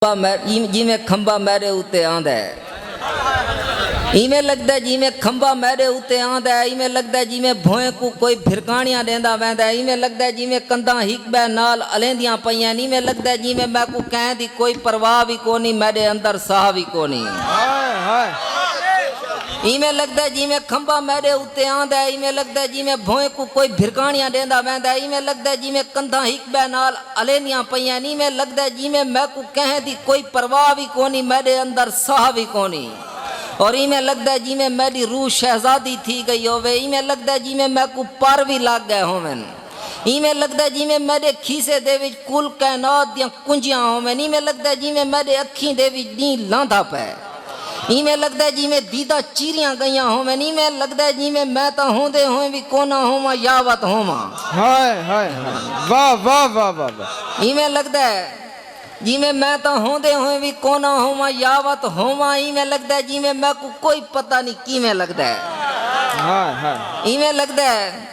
जिमें खंबा मेरे उत्ते आंदा है, इवें लगता है जिमें खंबा मेरे उत्ते आंदा है, इवें लगता है जिमें भोए को कोई फिरकानियां देंदा वैंदा है, इवें लगता है जिमें कंधा हिकबे नाल अलेंदियां पईयां, इवें लगता है जिमें मैं को कह दी कोई परवाह भी कोनी, मेरे अंदर साह भी कोनी। इवें लगता है जिमें खंबा मेरे उत्ते आंदा है, इवें लगता है जिमें भोए को कोई भिरकानियां देंदा वैंदा है, इवें लगता है जिमें कंधा हिकबे नाल अलेंदियां पईयां, इवें लगता है जिमें मैं को कह दी कोई परवाह भी कोनी, मेरे अंदर साह भी कोनी। और इमें लगता है जिमें मेरी रूह शहजादी थी गई होवे, इमें लगता है जिमें मैं को पर भी लग गए होवन, इमें लगता है जिमें मेरे खीसे दे विच कुल कायनात दियां कुंजियां होवन, इमें लगता है जिमें मेरे अखीं दे विच नी लांधा पे, इमें लगता है जिमें दीदा चीरियां गईयां होवन, इमें लगता है जिमें मैं तो होंदे होए भी कोना होवा यावत होवा। हाय हाय वाह वाह वाह वाह। इमें लगता है जिमें मैं तो होंदे होए भी कोना होवा यावत होवा, इमें लगता है जिमें मैं को कोई पता नहीं किमें लगता है। हाय हाय इमें लगता है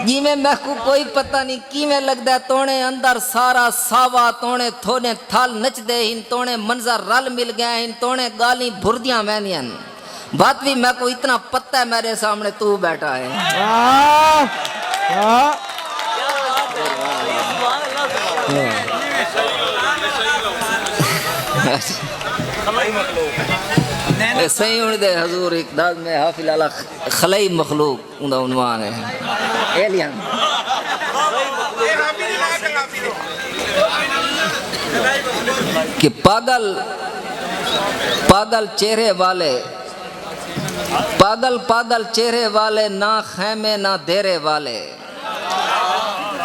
जिमें मैं को कोई पता नहीं किमें लगता है, तोने अंदर सारा सावा, तोने थोने थल नच दे हिन, तोने मंजर रल मिल गए हिन, तोने गाली भुरदियां वहदियां, बात भी मैं को इतना पता है, मेरे सामने तू बैठा है। सही उन दे हजूर इकदाद में हाफिल अला खलई मखलूक उनका उन्वान है एलियन। कि पागल पागल चेहरे वाले, पागल पागल चेहरे वाले, ना खैमे ना देरे वाले,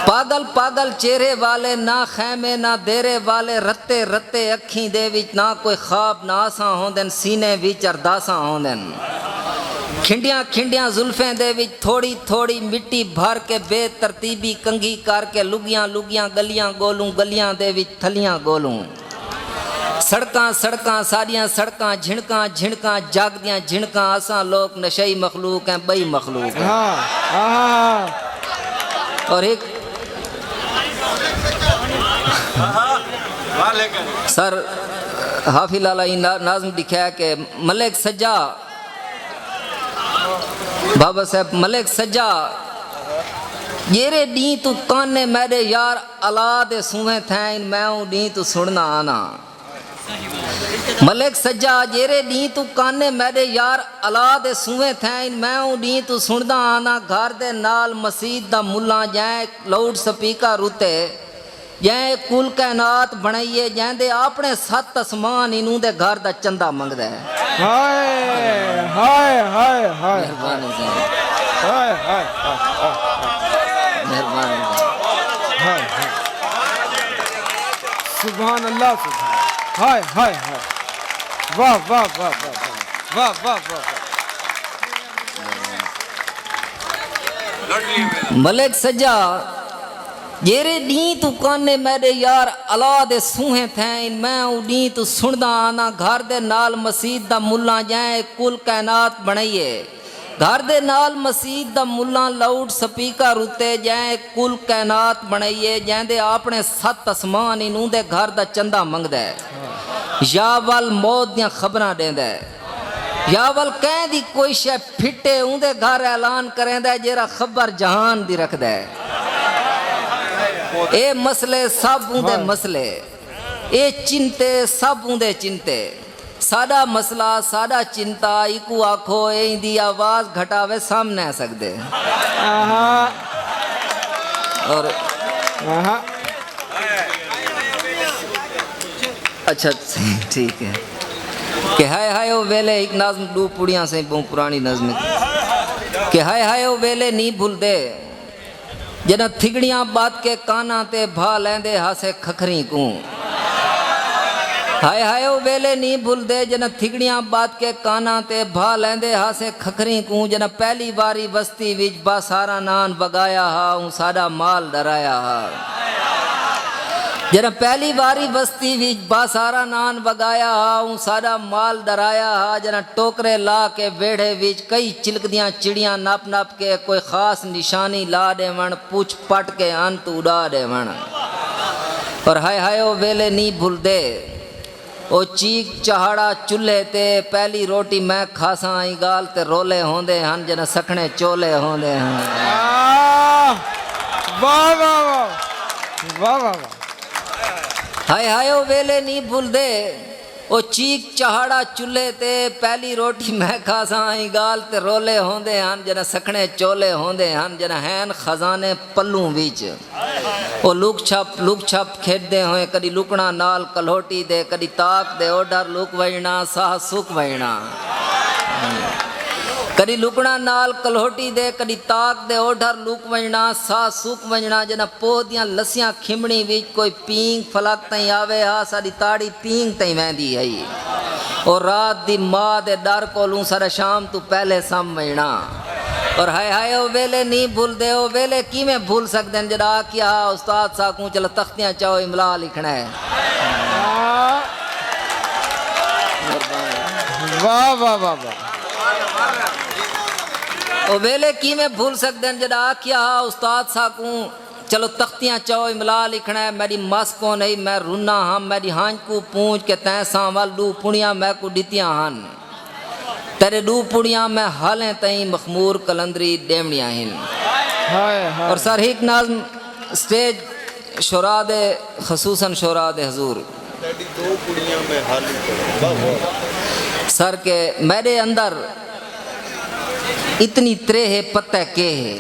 पागल पागल चेहरे वाले, ना खैमे ना देरे वाले, रत्ते रत्ते अखीं दे विच ना कोई ख्वाब ना आसां होंदन, सीने विच अरदासां होंदन, खिंडियां खिंडियां जुल्फें दे विच थोड़ी थोड़ी मिट्टी भर के बेतरतीबी कंघी करके लुगियां लुगियां गलियां गोलूं, गलियां दे विच थलियां गोलूं, सड़कां सड़कां सारियां सड़कां झिणकां झिणकां जागदियां झिणकां, असां लोग नशई मखलूक हैं, बई मखलूक हैं। और एक सर हाफिल अलाई नाज़म लिखा कि मलिक सज्जा, बाबा साहब मलिक सज्जा, जेरे डी तू काने मेरे यार अला दे सूहे थे, मैं डी तू सुनना आना। मलिक सज्जा जेरे डी तू काने मेरे यार अला दे सूहे थे, मैं डी तू सुनदा आना, घर दे नाल मसीद दा मुल्ला जाए लाउड स्पीकर उते, जै कुल कायनात बनाइए, जैंदे अपने सत आसमान इनू दे घर दा चंदा मंगदा है। हाय हाय हाय हाय मेहरबानी से, हाय हाय मेहरबानी हाय सुभान अल्लाह सुभान, हाय हाय हाय वाह वाह वाह वाह वाह वाह वाह। मलिक सज्जा जेरे डी तू काने मेरे यार अला दे सूहे थे, मैं डी तू सुनदा आना, घर दे नाल मसीद दा मुल्ला जाए कुल कायनात बनाइए, घर दे नाल मसीद दा मुल्ला लाउड स्पीकर उते जाए कुल कायनात बनाइए, जैंदे अपने सत आसमान इनू दे घर दा चंदा मंगदा है, या वल मौत दियां खबरां देंदा है, या वल कह दी कोई शे फिटे उंदे घर ऐलान करेंदा है, जेरा खबर जहान दी रखदा है। ए मसले सब उंदे मसले, ए चिंते सब उंदे चिंते, साडा मसला साडा चिंता इकू आखो, इंदी आवाज घटावे सामने आ सकदे। और अच्छा ठीक है कि हाय हाय ओ वेले, एक नज़्म दो पुड़ियां से बहुत पुरानी नज़्म कि हाय हाय ओ वेले नी भूल दे, जना थिगड़ियां बात के काना ते भा लेंदे हासे खखरी को, हाय हाय ओ वेले नी भूल दे, जना थिगड़ियां बात के काना ते भा लेंदे हासे खखरी को, जना पहली बारी बस्ती विच बासारा नान बगाया हा, हूँ सारा माल डराया हा, जना पहली बारी बस्ती विच बासारा नान बगाया हा, हूँ सारा माल डराया हा, जना टोकरे ला के वेढ़े विच कई चिलकदियां चिड़ियां नप नप के कोई खास निशानी ला देवण, पूछ पट के अंत उड़ा देवण। और हाय हाय ओ वेले नी भूल दे, ओ चीक चहाड़ा चुल्हे ते पहली रोटी मैं खासा आई गाल ते रोले होंदे हन जन सखने चोले होंदे हन। वाह वाह वाह वाह वाह वाह। हाय हाय ओ वेले नहीं भूलदे ओ चीक चहाड़ा चुल्हे ते पहली रोटी मैं खासा आई गाल ते रोले होंदे हन जन सखने चोले होंदे हन जन हैन खजाने पल्लू विच। ओ लुक छप खेडदे होए कदी लुकना नाल कलोटी दे कदी ताक दे ओडर लुक वजना साह सुख वजना। कदी लुकना नाल कलोटी दे कदी ताक दे ओडर लुक वजना साह सुख वजना जना पोह दियां लस्सियां खिमणी विच कोई पींग फलक तई आवे हा साडी ताड़ी पींग तई वेंदी है। और रात दी मां दे डर कोलू सारे शाम तू पहले सम वजना। और हाय हाय ओ वेले नहीं भूलदे ओ वेले किवें भूल सकदे न जड़ा किया उस्ताद सा को चल तख्तियां चाहो इमला लिखना है। वाह वाह वाह वाह। ओ वेले किवें भूल सकदे न जड़ा किया उस्ताद सा को चलो तख्तियां चाहो इमला लिखना है। मेरी मस को नहीं मैं रुना हाँ मेरी हांज को पूछ के तैं सांवल दू पुणिया मैं को दितियां हन तेरे दू पुड़िया में हालें तई मखमूर कलंदरी डेमड़ियाँ हैं। और सर हिक नाल स्टेज शोरा दे खसूसन शोरा दे हजूर दो पुड़िया में हाली सर के मेरे अंदर इतनी त्रे है पत्ते के है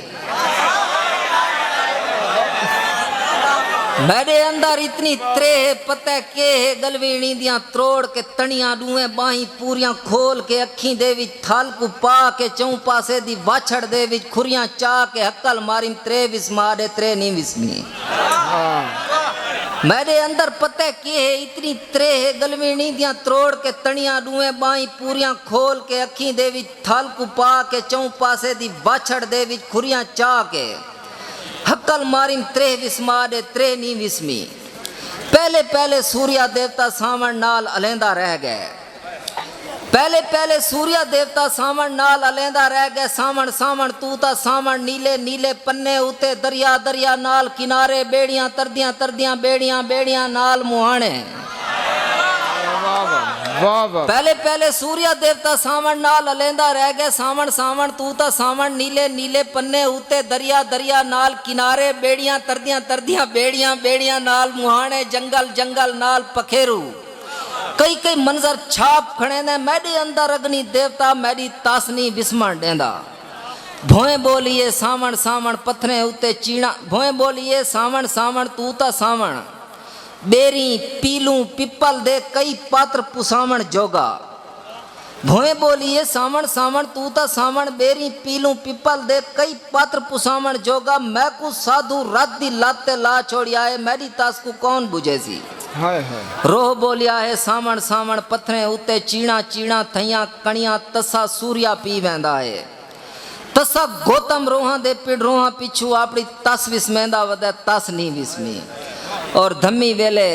मेरे अंदर इतनी त्रे है पत्ते के है गलवीनी दियां त्रोड़ के तनियां डूए बाही पूरियां खोल के अखी दे विच थल को पा के चौं पासे दी वाछड़ दे विच खुरियां चा के हक्कल मारी त्रे विस्मा दे त्रे नहीं विस्मी। मेरे अंदर पत्ते के है इतनी त्रे है गलवीनी दियां त्रोड़ के तनियां डूए बाही पूरियां खोल के अखी दे विच थल को पा के चौं पासे दी वाछड़ दे विच खुरियां चा के हक्कल मारिम त्रे विस्मा दे त्रे नी विस्मी। पहले पहले सूर्या देवता सावण नाल अलेंदा रह गए पहले पहले सूर्या देवता सावण नाल अलेंदा रह गए। सावण सावण तू ता सावण नीले नीले पन्ने उते दरिया दरिया नाल किनारे बेड़ियां तरदियां तरदियां बेड़ियां बेड़ियां नाल मुहाने। पहले पहले सूर्या देवता सावण नाल अलेंदा रह गए। सावण सावण तू ता सावण नीले नीले पन्ने उते दरिया दरिया नाल किनारे बेड़ियां तरदियां तरदियां बेड़ियां बेड़ियां नाल मुहाने जंगल जंगल नाल पखेरू। कई कई मंजर छाप खड़े ने मेरे अंदर अग्नि देवता मेरी तासनी विस्मण देंदा। भोए बोलिए सावण सावण पत्थरे उते चीणा भोए बोलिए सावण सावण तू ता सावण बेरी पीलू पिपल दे कई पात्र पुसावण जोगा। भोए बोलिए सावण सावण तू ता सावण बेरी पीलू पिपल दे कई पात्र पुसावण जोगा। मैं को साधु रात दी लाते ला छोड़िया है मेरी तास को कौन बुझे सी। रोह बोलिया है सावण सावण पत्थरे उते चीणा चीणा थैया कणिया तसा सूर्या पी वेंदा है। तसा गौतम रोहा दे पिड़ रोहा पिछू अपनी तस विस्मेंदा वदे तस नहीं विस्मी। और धम्मी वेले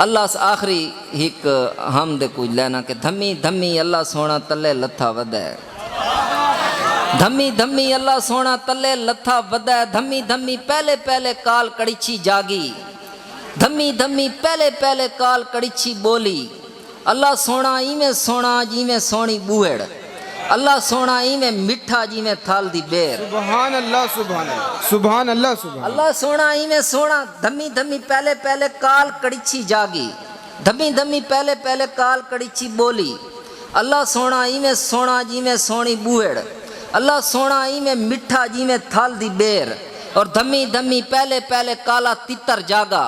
अल्लाह से आखिरी हिक हम दे कुछ लेना के धम्मी धम्मी अल्लाह सोना तले लथा वदे। धम्मी धम्मी अल्लाह सोना तले लथा वदे। धम्मी धम्मी पहले पहले काल कड़ीछी जागी। धम्मी धम्मी पहले पहले काल कड़ीछी बोली। अल्लाह सोना इवें सोना जिवें सोनी बूहेड़। अल्लाह सोना इवें मिठा जिवें थाल दी बेर। सुभान अल्लाह सुभान अल्लाह सुभान अल्लाह सुभान अल्लाह सोना इवें सोना। धम्मी धम्मी पहले पहले काल कड़ीछी जागी। धम्मी धम्मी पहले पहले काल कड़ीछी बोली। अल्लाह सोना इवें सोना जिवें सोनी बूहेड़। अल्लाह सोना इवें मिठा जिवें थाल दी बेर। और धम्मी धम्मी पहले पहले काला तितर जागा।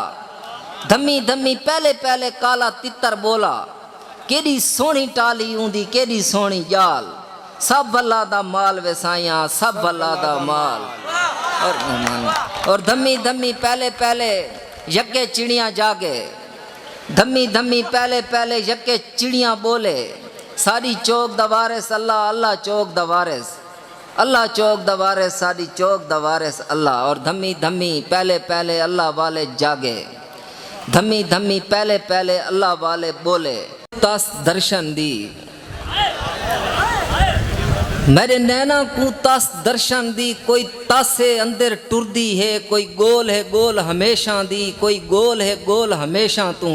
धम्मी धम्मी पहले पहले काला तितर बोला। केड़ी सोनी टाली ऊंदी केड़ी सोनी जाल। सब भला दा माल वसाइया सब भला दा माल। और धम्मी धम्मी पहले पहले यके चिड़िया जागे। धम्मी धम्मी पहले पहले यके चिड़िया बोले। सारी चौक दवारिस अल्लाह अल्लाह चौक दवारिस अल्लाह चौक दवारिस सारी चौक दवारिस अल्लाह। और धम्मी धम्मी पहले पहले अल्लाह वाले जागे। धम्मी धम्मी पहले पहले अल्लाह वाले बोले। तस दर्शन दी मेरे नैना को तस दर्शन दी। कोई तस है अंदर टुरदी है कोई गोल है गोल हमेशा दी। कोई गोल है गोल हमेशा तू।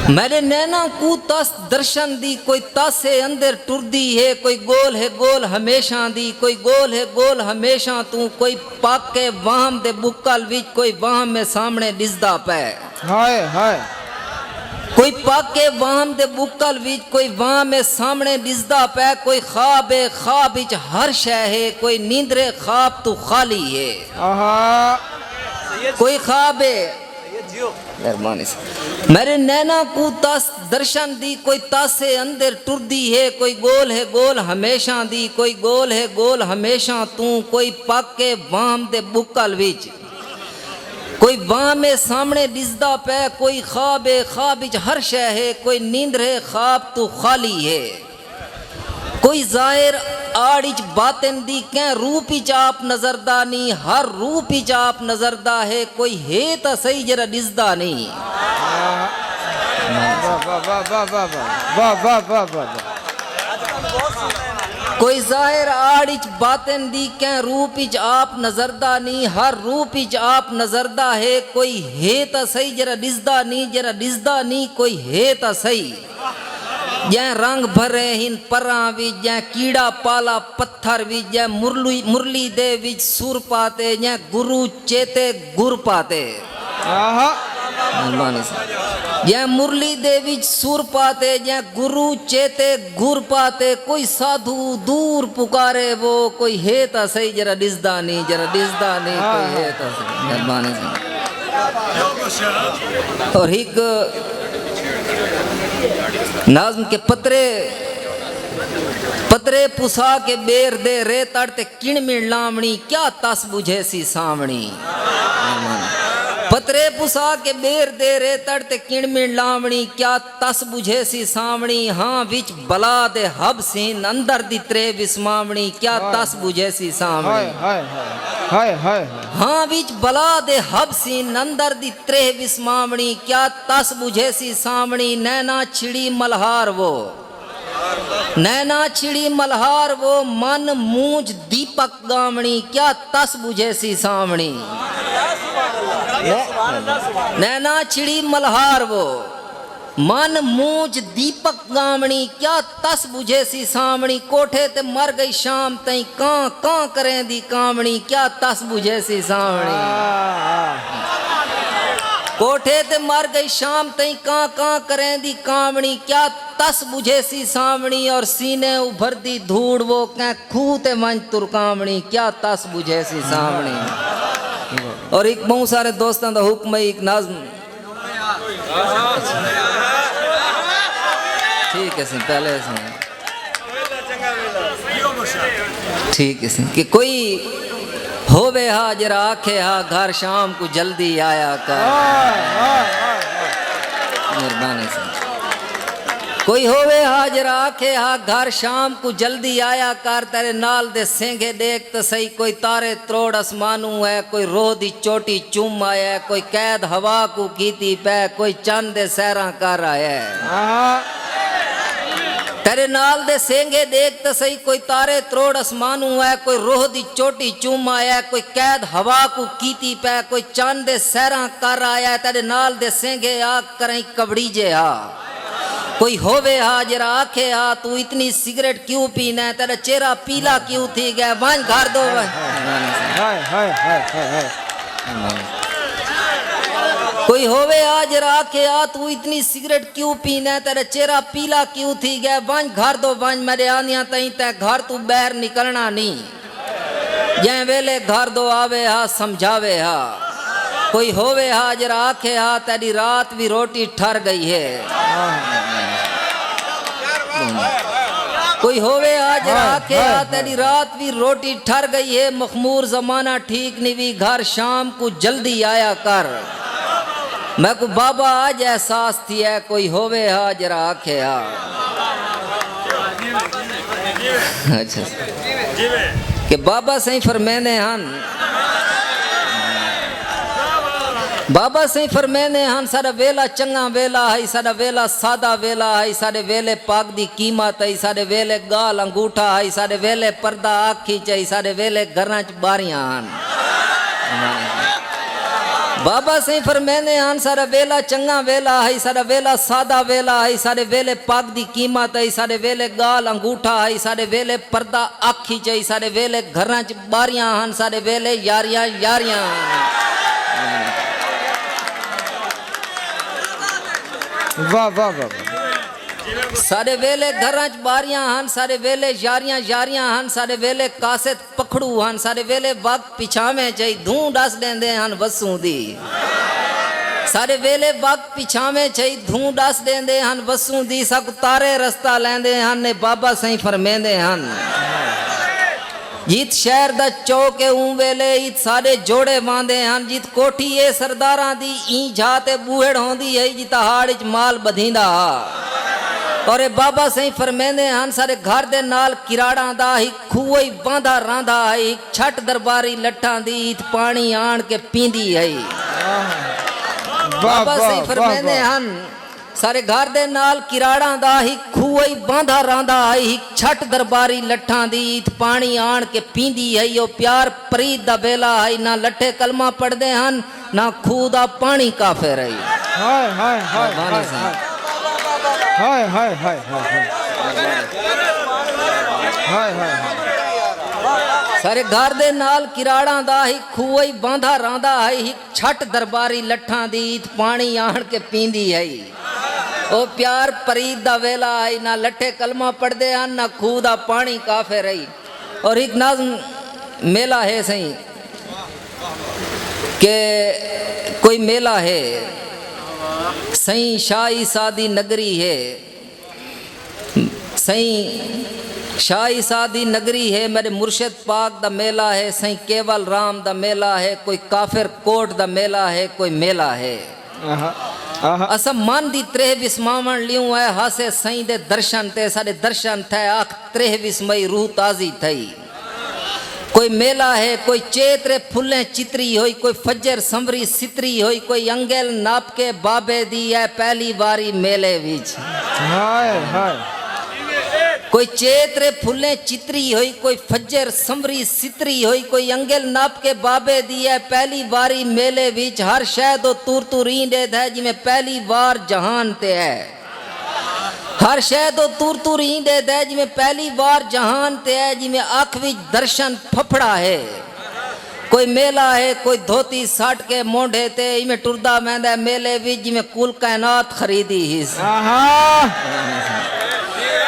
मेरे नैना को तस दर्शन दी कोई तासे अंदर टुरदी है कोई गोल है गोल हमेशा दी कोई गोल है गोल हमेशा तू कोई पाके वाहम दे बुक्कल विच कोई वाहम में सामने दिसदा पै हाय हाय कोई पाके वाहम दे बुक्कल विच कोई वाह में सामने दिसदा पै कोई ख्वाब है ख्वाब विच हर शय है कोई नींदरे ख्वाब तू खाली है आहा कोई ख्वाब है मेहरबानी से मेरे नैना को तस दर्शन दी कोई तासे अंदर टुरदी है कोई गोल है गोल हमेशा दी कोई गोल है गोल हमेशा तू कोई पाके वाम दे बुक्कल विच कोई वाह में सामने दिसदा पै कोई ख्वाब है ख्वाब विच हर शय है कोई नींद है ख्वाब तू खाली है कोई जाहिर आड़िच बातिन दी कै रूप इच आप नजरदा नहीं हर रूप इच आप नजरदा है कोई है तो सही जरा दिसदा नहीं वाह वाह वाह वाह वाह वाह वाह वाह कोई जाहिर आड़िच बातिन दी कै रूप इच आप नजरदा नहीं हर रूप इच आप नजरदा है कोई है तो सही जरा दिसदा नहीं कोई है तो सही जै रंग भरे हिन परां विच जै कीड़ा पाला पत्थर विच जै मुरली दे विच सुर पाते जै गुरु चेते गुर पाते आहा जै मुरली दे विच सुर पाते जै गुरु चेते गुर पाते कोई साधु दूर पुकारे वो कोई है ता सही जरा दिसदा नहीं कोई है ता सही मेहरबानी से और एक नाज़्म के पतरे पुसा के बेर दे रे तड़ते किण मिण लावणी क्या तस बुझे सी सावणी पतरे पुसा के बेर दे रे तड़ते किण मिण लावणी क्या तस बुझे सी सावणी हाँ विच बला दे हब सीन अंदर दी त्रे विस्मावणी क्या तस बुझे सी सावणी हाय हाय हाय हाँ विच बला दे हब सीन अंदर दी त्रे विस्मावणी क्या तस बुझे सी सावणी नैना छिड़ी मल्हार वो मन मूंज दीपक गावणी क्या तस बुझे सी सावणी नैना छिड़ी मल्हार वो मन मूंज दीपक गावणी क्या तस बुझे सी सावणी कोठे ते मर गई शाम तई कां करें दी कावणी क्या तस बुझे सी सावणी कोठे ते मर गई शाम तई कां करें दी कावणी क्या तस बुझे सी सावणी और सीने उभर दी धूड़ वो कै खूह ते मंज तुरकावणी क्या तस बुझे सी सावणी और एक बहुत सारे दोस्तों का हुक्म है एक नाज़्म ठीक है सिंह पहले ठीक है सिंह कि कोई होवे हा जरा आखे हा घर शाम को जल्दी आया कर मेहरबानी से कोई होवे हाजर आखे हा घर शाम को जल्दी आया कर तेरे नाल दे सेंगे देख तो सही कोई तारे त्रोड़ आसमानू है कोई रोह दी चोटी चूम आया कोई कैद हवा को कीती पै कोई चंद दे सैरा कर आया तेरे नाल दे सेंगे देख तो सही कोई तारे त्रोड़ आसमानू है कोई रोह दी चोटी चूम आया कोई कैद हवा को कीती पै कोई चंद दे सैरा कर आया तेरे नाल दे सेंगे आ करई कबड़ी जे हा कोई होवे हा जरा आखे हा तू इतनी सिगरेट क्यों पीना है तेरा चेहरा पीला क्यों थी गया वन घर दो कोई होवे हा जरा आखे हा तू इतनी सिगरेट क्यों पीना है तेरा चेहरा पीला क्यों थी गया वन घर दो वन मेरे आनिया तई तै घर तू बाहर निकलना नहीं जै वेले घर दो आवे हा समझावे हा कोई होवे हा जरा आखे हा तेरी रात भी रोटी ठर गई है कोई होवे हा जरा आखे हा तेरी रात भी रोटी ठर गई है मखमूर जमाना ठीक नहीं भी घर शाम को जल्दी आया कर मैं को बाबा आज एहसास थी है कोई होवे हा जरा आखे हा अच्छा कि बाबा सही फरमाने हन बाबा सही फरमाने हन साडा वेला चंगा वेला है साडा वेला सादा वेला है साडे वेले पाक दी कीमत है साडे वेले गाल अंगूठा है साडे वेले पर्दा आखी चाहिए साडे वेले घरां च बारियां हन बाबा सही फरमाने आन सारा वेला चंगा वेला है सारा वेला सादा वेला है सारे वेले पाक दी कीमत है सारे वेले गाल अंगूठा है सारे वेले पर्दा आखी चाहिए सारे वेले घरां च बारियां हन सारे वेले यारियां यारियां वाह वाह वाह सारे वेले घरां च बारियां हन सारे वेले यारियां यारियां हन सारे वेले कासे पखड़ू हन सारे वेले वक्त पिछावे चाही धूं डस देंदे हन वसूं दी सारे वेले वक्त पिछावे चाही धूं डस देंदे हन वसूं दी सब तारे रस्ता लेंदे हन ने बाबा सही फरमेंदे हन जीत शहर दा चौक ऊं वेले इत सारे जोड़े वांदे हन जीत कोठी ए सरदारां दी ई जाते बूहड़ होंदी है जित हाड़ च माल बधींदा और बाबा सही फरमेंदे हन सारे घर दे नाल किराड़ा दा ही खूई बांधा रांधा है छट दरबारी लट्ठां दी इत पानी आण के पींदी है बाबा सही फरमेंदे हन सारे घर दे नाल किराड़ा दा ही खूई बांधा रांधा है छट दरबारी लट्ठां दी इत पानी आण के पींदी है यो प्यार प्रीत दा बेला है ना लट्ठे कलमा पढ़दे हन ना खूह दा पानी काफिर है हाय हाय हाय हाय हाय हाय हाय हाय हाय सारे घर दे नाल किराड़ा दा ही खूई बांधा रांधा है छट दरबारी लट्ठां दी इत पानी आण के पींदी है ओ प्यार प्रीत दा वेला है ना लट्ठे कलमा पढ़दे हन ना खूह दा पानी काफिर है और एक नज़्म मेला है सही के कोई मेला है सही शाही सादी नगरी है सही शाही सादी नगरी है मेरे मुर्शिद पाक दा मेला है सही केवल राम दा मेला है कोई काफिर कोट दा मेला है कोई मेला है असा मन दी 23 मावण लियूं है हासे सही दे दर्शन ते साडे दर्शन थे आख 23 मई रूह ताजी थई कोई मेला है कोई चेतरे फुल्ले चितरी होई कोई फजर संवरी सितरी होई कोई अंगेल नाप के बाबे दी है पहली बारी मेले विच हाय हाय कोई चेतरे फुल्ले चितरी होई कोई फजर संवरी सितरी होई कोई अंगेल नाप के बाबे दी है पहली बारी मेले विच हर शह दो तूर तूरींदे है जिमें पहली बार जहान ते है हर शह तो तूर तूरींदे है जिमें पहली बार जहान ते है जिमें अख विच दर्शन फफड़ा है कोई मेला है कोई धोती साट के मोढ़े ते इमें टुरदा वेंदा मेले विच जिमें कुल कायनात खरीदी हिस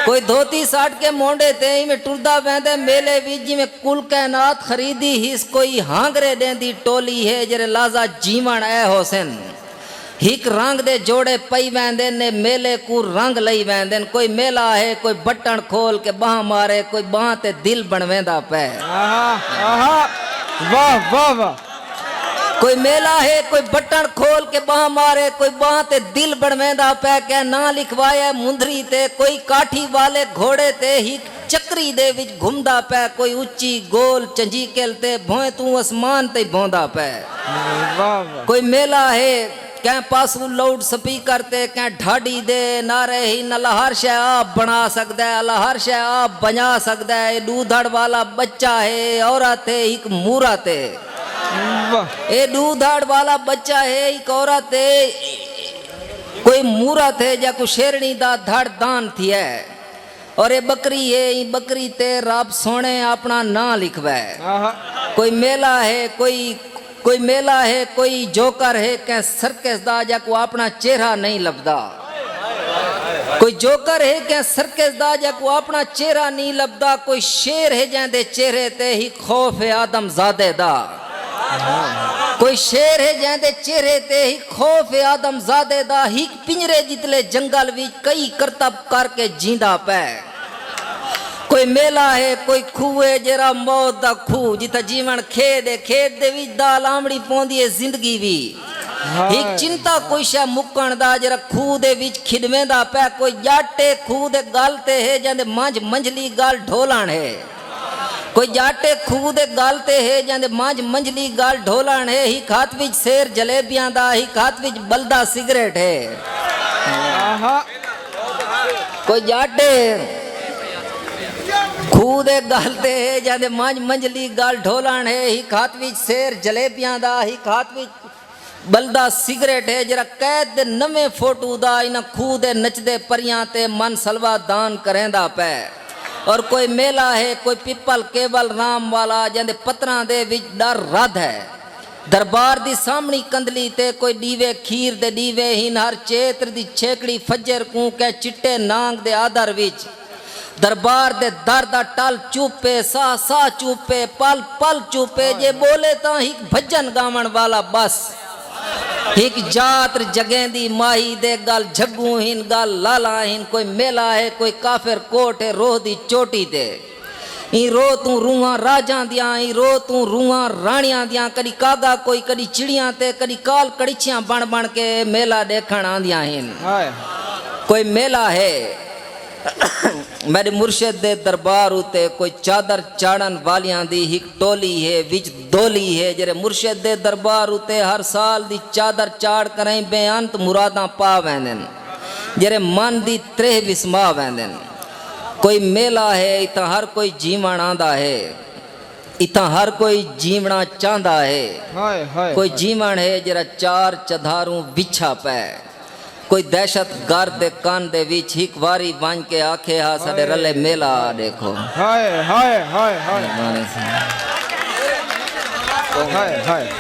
कोई धोती साट के मोढ़े ते इमें टुरदा वेंदा मेले विच जिमें कुल कायनात खरीदी हिस कोई हांगरे देंदी टोली है जरे लाजा जीवन ऐ होसन हिक रंग दे जोड़े पई वेंदे ने मेले को रंग लई वेंदे कोई मेला है कोई बटन खोल के बाह मारे कोई बाह ते दिल बनवेंदा पे वाह वाह वाह कोई मेला है कोई बटन खोल के बाह मारे कोई बाह ते दिल बनवेंदा पे के ना लिखवाए मुंदरी ते कोई काठी वाले घोड़े ते हिक चक्री दे विच घुमदा पे कोई उच्ची गोल चंजीकेल ते भोए तू आसमान ते भोंदा पे कोई मेला है कै पासू लाउड स्पीकर ते कै ढाडी दे नारे ही नला हर शय आप बना सकदा है अल्लाह हर शय आप बना सकदा है दूधड़ वाला बच्चा है औरत है एक मूरत है ए दूधड़ वाला बच्चा है एक औरत है कोई मूरत है या कोई शेरनी दा धड़ दान थी है और ये बकरी है ये बकरी ते रब सोने अपना नाम लिखवा है कोई मेला है कोई मेला है कोई जोकर है क्या सर्कस दा या को अपना चेहरा नहीं लभदा कोई जोकर है क्या सर्कस दा या को अपना चेहरा नहीं लभदा कोई शेर है जंदे चेहरे ते ही खौफ है आदम जादे दा कोई शेर है जंदे चेहरे ते ही खौफ है आदम जादे दा ही पिंजरे जितले जंगल विच कई करतब करके जींदा पे कोई मेला है कोई खूह है जरा मौत दा खूह जिथा जीवन खेद है खेद दे विच दाल आमड़ी पौंदी है जिंदगी भी एक चिंता कोई शा मुक्कण दा जरा खूह दे विच खिदवेंदा पे कोई जाटे खूह दे गल ते है जंदे मंझ मंझली गल ढोलण है कोई जाटे खूह दे गल ते है जंदे मंझ मंझली गल ढोलण है ही हाथ विच शेर जलेबियां दा ही हाथ विच बलदा सिगरेट है कोई जाटे खूह दे गल ते है जंदे मंझ मंझली गल ढोलण है ही हाथ विच शेर जलेबियां दा ही हाथ विच बलदा सिगरेट है जरा कैद दे नवे फोटो दा इना खूह दे नचदे परियां ते मन सलवा दान करेंदा पै और कोई मेला है कोई पिपल केवल राम वाला जंदे पत्रा दे विच डर रद है दरबार दी सामनी कंदली ते कोई डीवे खीर दे डीवे हिन हर चेत्र दी छेकड़ी फजर कू के चिट्टे नांग दे आदर विच दरबार दे दर दा टल चुपे सा सा चुपे पल पल चुपे जे बोले ता हिक भजन गावण वाला बस हिक जात्र जगेंदी माही दे गल झग्गू हिन गल लाला हिन कोई मेला है कोई काफिर कोट है रोह दी चोटी दे ई रो तू रूहां राजा दियां ई रो तू रूहां राणियां दियां कदी कागा कोई कदी चिड़ियां ते कदी काल कड़िछियां बन बन के मेला देखण आंदियां हिन हाय कोई मेला है मेरे मुर्शिद दे दरबार उते कोई चादर चाड़न वालियां दी हिक टोली है विच दोली है जेरे मुर्शिद दे दरबार उते हर साल दी चादर चाड़ करें बेअंत मुरादां पा वेंदन जेरे मन दी त्रेह विस्मा वेंदन कोई मेला है इता हर कोई जीवण आंदा है इता हर कोई जीवना चाहता है हाय हाय कोई जीवण है जरा चार चधारू बिछा पै कोई दहशत गर्द दे कान दे विच हिक वारी बन के आखे हा साडे रले मेला देखो हाय हाय हाय हाय हाय हाय